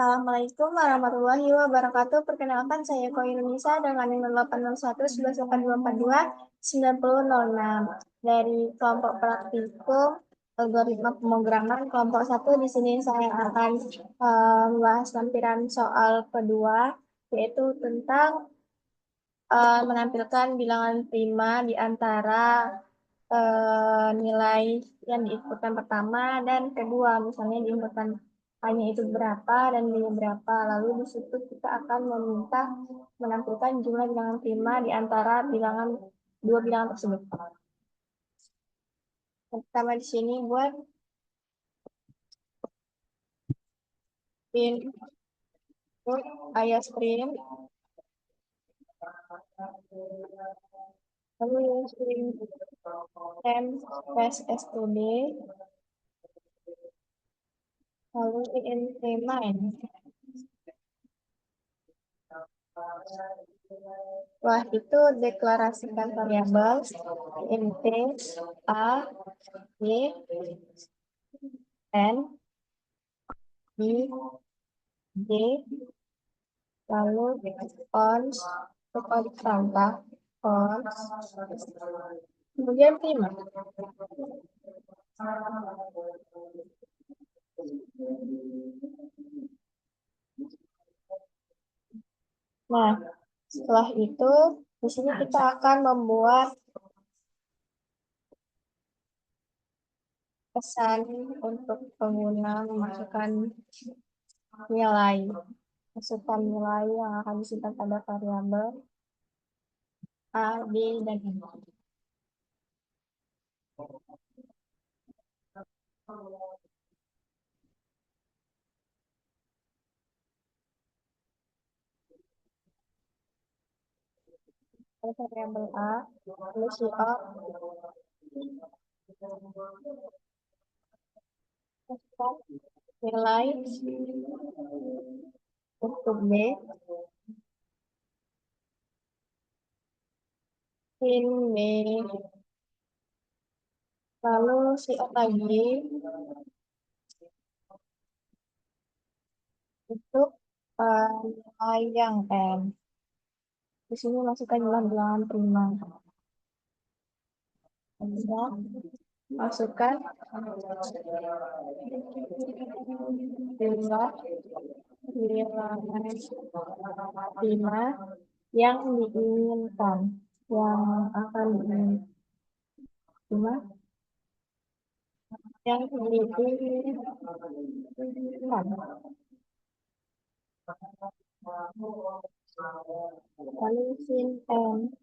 Assalamualaikum warahmatullahi wabarakatuh. Perkenalkan saya Ko Indonesia dengan nomor 801 1182 9006 dari kelompok praktikum algoritma pemrograman kelompok satu. Di sini saya akan membahas lampiran soal kedua, yaitu tentang menampilkan bilangan prima di antara nilai yang diinputkan pertama dan kedua. Misalnya diinputkan hanya itu berapa dan nilai berapa. Lalu di situ kita akan meminta menampilkan jumlah bilangan prima di antara dua bilangan tersebut. Yang pertama di sini buat input ayah stream, lalu yang stream m std, lalu in main. Wah, itu deklarasikan variabel int a, b, n, i, j, lalu ons, tambah ons, kemudian prima. Nah, setelah itu di sini kita akan membuat pesan untuk pengguna memasukkan nilai, yang akan disimpan pada variabel a, b, dan n. Pada variabel a, lalu cout nilai untuk b, in b, lalu cout lagi untuk nilai yang n. Di sini masukkan jumlah bilangan prima. Bisa masukkan jumlah bilangan prima yang diinginkan, yang akan diinginkan, yang diinginkan. Lalu sin n.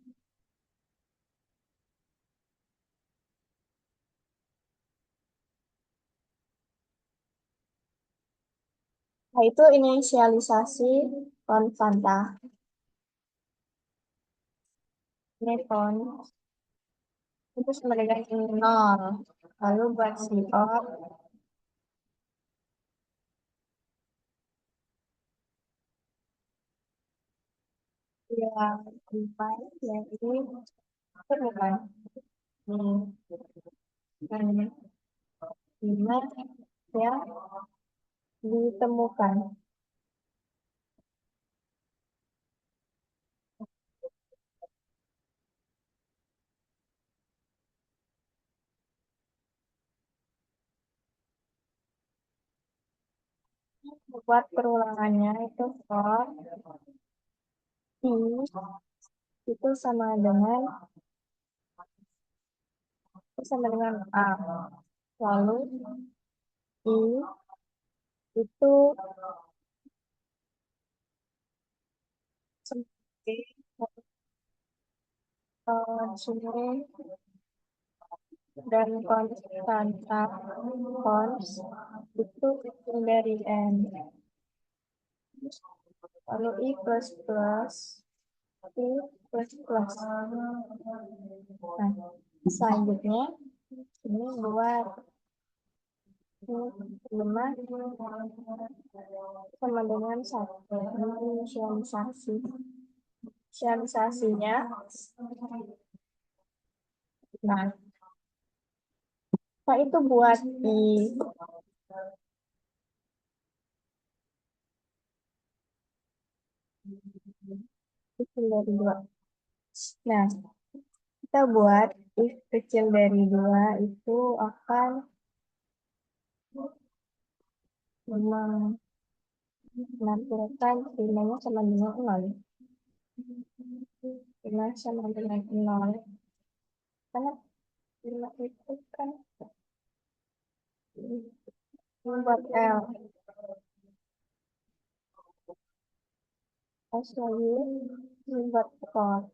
Nah, itu inisialisasi konstanta. Ini const itu sama dengan 0. Lalu buat cout yang 4, yang ini bukan ini 5 yang ditemukan. Buat perulangannya itu for i itu sama dengan a. Lalu i itu sebagai sumber dan konstanta const itu dari n. Lalu i plus plus i plus plus. Nah, selanjutnya ini buat 5 sama dengan 1. Ini inisialisasinya. Nah, apa itu buat i, kecil dari dua. Nah, kita buat if kecil dari dua itu akan menampilkan primanya sama dengan nol. Prima sama dengan nol. Karena prima itu kan membuat L. S lagi membuat for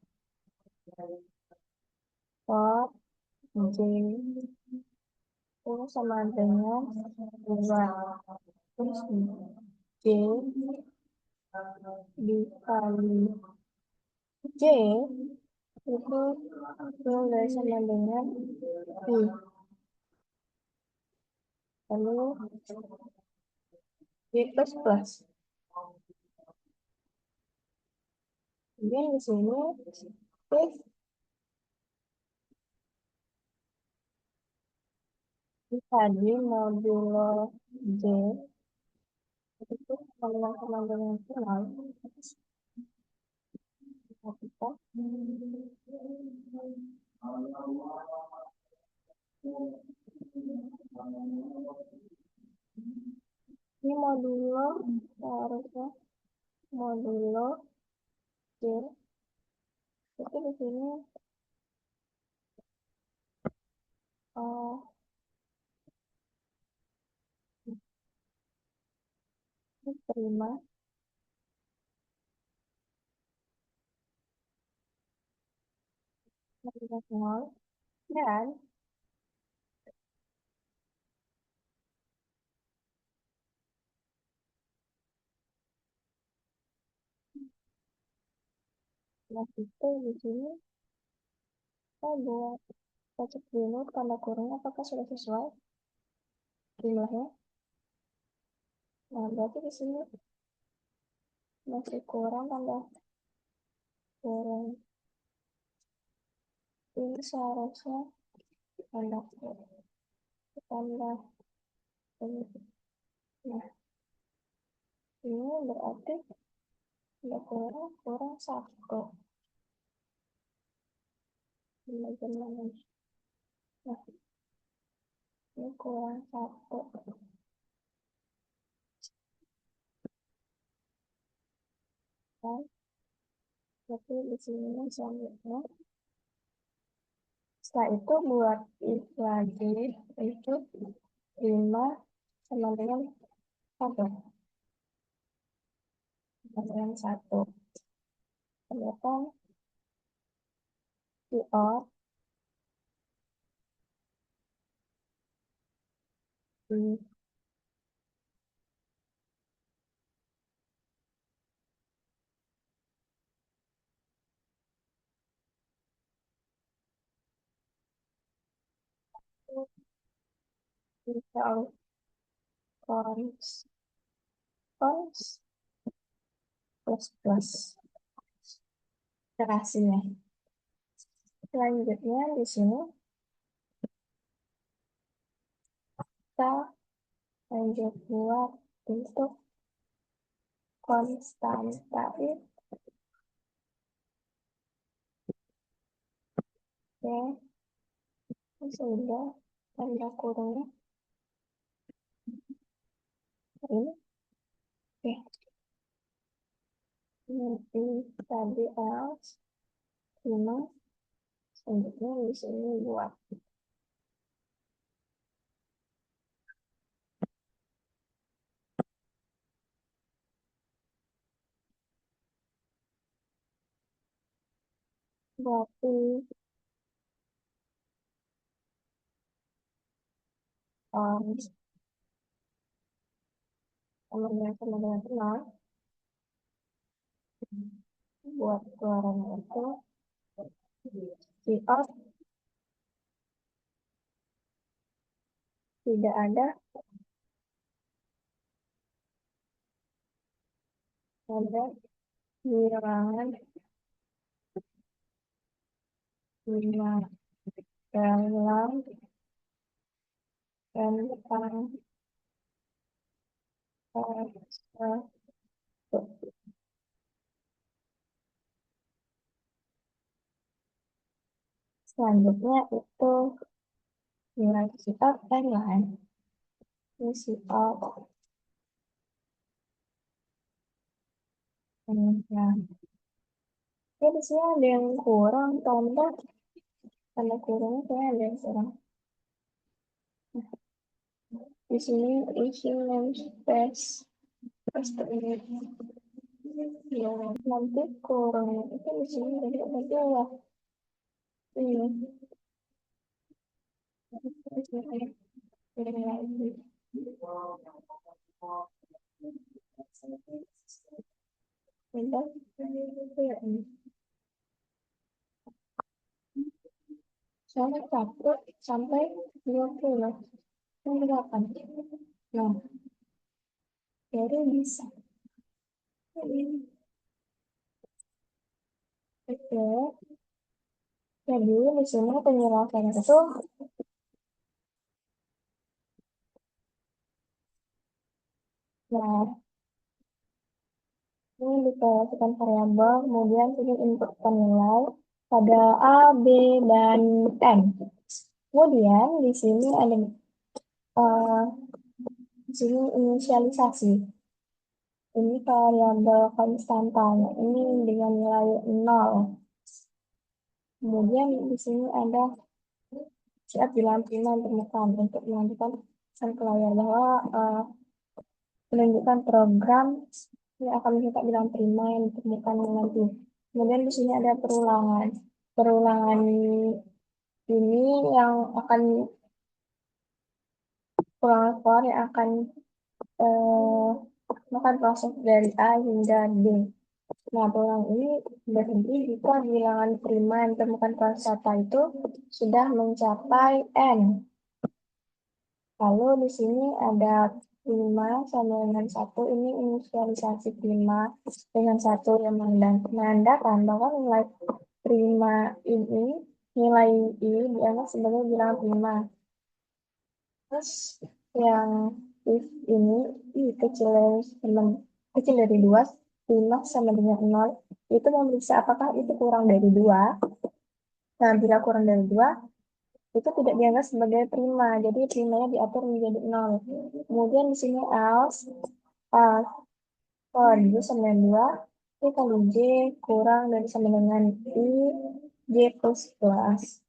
J itu sama dengan dua. Terus J dikali J itu mulai sama dengan I. Lalu I plus plus. Kemudian di sini if tadi modulo J itu sama dengan nol. Kita ini modulo seharusnya modulo J itu di sini eh terima dengan nol dan nah itu di sini kita buat kita cek dulu tanda kurung apakah sudah sesuai jumlahnya. Nah berarti di sini masih kurang tanda kurang ini seharusnya tanda tanda ini. Nah ini berarti ada kurang kurang satu bagaimana. Nah ini kurang satu kan berarti di sini selanjutnya setelah itu buat if lagi itu 5 sama dengan satu sama dengan satu. Kelihatan QR di misal cons cons plus plus terasinya. Selanjutnya di sini kita lanjut buat untuk konstanta itu ya sudah tanda kurungnya ini oke nanti tadi else 5 selanjutnya di sini buat berarti sama dengan kenal buat keluarannya itu si out tidak ada bilangan 5 dalam rentang satu. Selanjutnya itu nilai sifat kan, ini sifat. Nah, ya di sini ada yang kurang, tanda kurangnya kayaknya ada yang kurang. Di sini isi namespace paste ini. Ya, nanti kurang itu di sini jadi ada dua. Ini, ini lagi. Bentar. Ya, ini. Soalnya 1 sampai 20. Ini berapa? Nah, baru bisa. Ini. Oke. Jadi di sini penjelasan itu, nah, ini dikasihkan variabel, kemudian ini inputkan nilai pada A, B, dan N. Kemudian di sini ada di sini inisialisasi. Ini variabel konstantanya ini dengan nilai 0. Kemudian di sini ada siap dilampirkan permukaan untuk melanjutkan pesan ke layar bahwa menunjukkan program yang akan kita bilang terima yang ditemukan nanti. Kemudian di sini ada perulangan. Perulangan ini yang akan perulangan skor yang akan eh, melakukan proses dari A hingga D. Nah, perulangan ini berhenti jika bilangan prima yang ditemukan konsata itu sudah mencapai N. Lalu di sini ada 5 sama dengan 1. Ini inisialisasi 5 dengan 1 yang menandakan bahwa nilai prima ini, nilai I dianggap sebagai bilangan prima. Terus yang if ini I kecil dari 2, 5 sama dengan 0, itu memeriksa apakah itu kurang dari 2. Nah, bila kurang dari 2, itu tidak dianggap sebagai prima. Jadi primanya diatur menjadi 0. Kemudian di sini else, uh, kalau dulu sama dengan 2, I kali J kurang dari sama dengan I, J plus plus.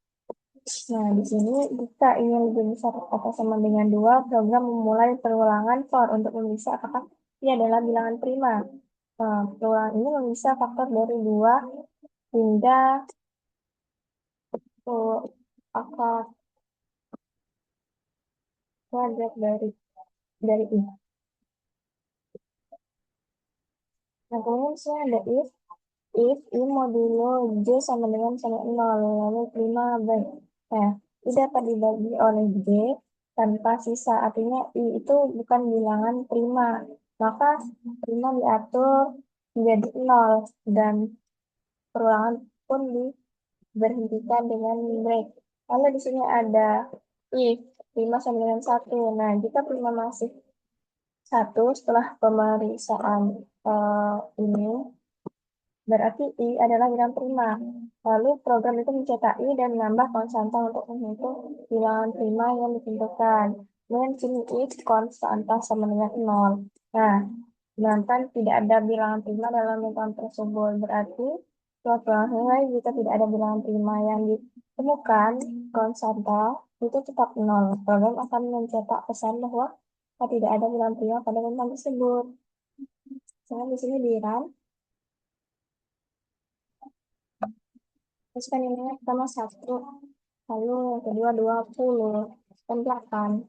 Nah, di sini jika ingin lebih besar atau sama dengan 2, program memulai perulangan for untuk memeriksa apakah ini adalah bilangan prima. Nah, perulangan ini memeriksa faktor dari 2 hingga ke akar kuadrat dari I. Nah, kemudian saya ada if I modulo J sama 0, lalu prima B. Nah, I dapat dibagi oleh J tanpa sisa, artinya I itu bukan bilangan prima. Maka prima diatur menjadi 0 dan perulangan pun diberhentikan dengan break. Lalu di sini ada if prima sama dengan 1. Nah, jika prima masih 1 setelah pemeriksaan ini, berarti I adalah bilangan prima. Lalu program itu mencetak I dan menambah konstanta untuk menghitung bilangan prima yang ditentukan. Dengan sini I konstanta sama dengan 0. Nah, sedangkan tidak ada bilangan prima dalam metode tersebut. Berarti suatu nilai jika tidak ada bilangan prima yang ditemukan konstanta itu tetap 0. Program akan mencetak pesan bahwa tidak ada bilangan prima pada metode tersebut. Misalnya di sini di run. Terus kan ini pertama 1, lalu yang kedua 20, kan 8.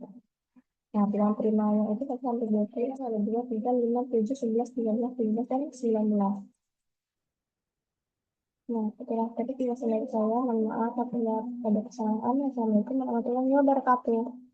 Nah, bilangan primanya itu 1 sampai 20, ada 2, 3, 5, 7, 11, 13, 17, dan 19. Nah, setelah tadi penjelasan dari saya, mohon maaf apabila ada kesalahan. Assalamualaikum warahmatullahi wabarakatuh.